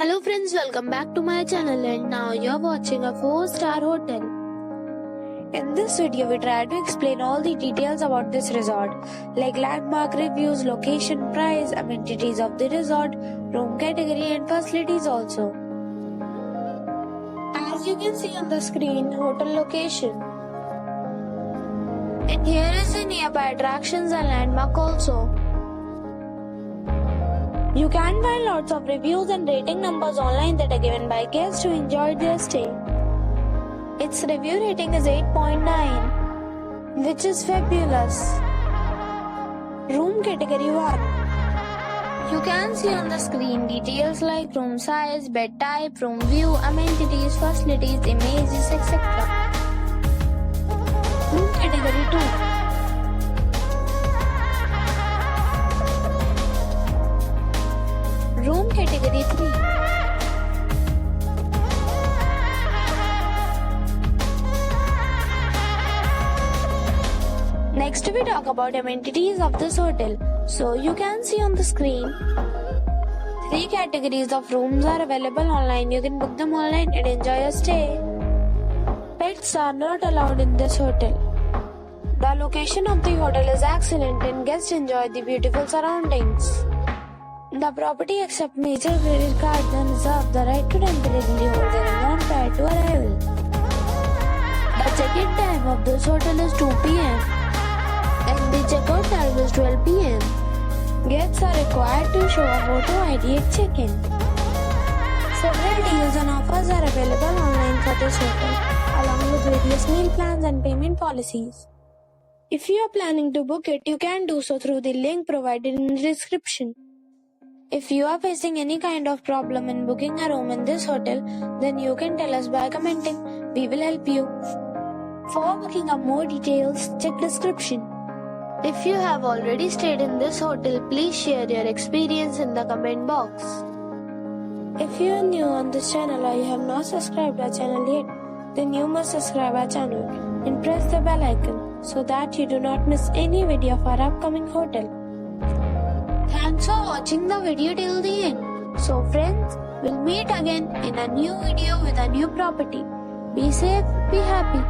Hello friends, welcome back to my channel and now you're watching a 4-star hotel. In this video, we try to explain all the details about this resort like landmark reviews, location, price, amenities of the resort, room category and facilities also. As you can see on the screen, hotel location. And here is the nearby attractions and landmark also. You can find lots of reviews and rating numbers online that are given by guests who enjoyed their stay. Its review rating is 8.9, which is fabulous. Room category 1. You can see on the screen details like room size, bed type, room view, amenities, facilities, images, etc. Room category 2. Room category 3. Next we talk about amenities of this hotel. So you can see on the screen 3 categories of rooms are available online. You can book them online and enjoy your stay. Pets are not allowed in this hotel. The location of the hotel is excellent and guests enjoy the beautiful surroundings. The property accepts major credit cards and reserves the right to temporarily hold their amount prior to arrival. The check-in time of this hotel is 2 p.m. and the check-out time is 12 p.m. Guests are required to show a photo ID at check-in. Several deals and offers are available online for this hotel, along with various meal plans and payment policies. If you are planning to book it, you can do so through the link provided in the description. If you are facing any kind of problem in booking a room in this hotel, then you can tell us by commenting. We will help you. For booking up more details, check description. If you have already stayed in this hotel, please share your experience in the comment box. If you are new on this channel or you have not subscribed our channel yet, then you must subscribe our channel and press the bell icon so that you do not miss any video of our upcoming hotel. Thanks for watching the video till the end. So friends, we'll meet again in a new video with a new property. Be safe, be happy.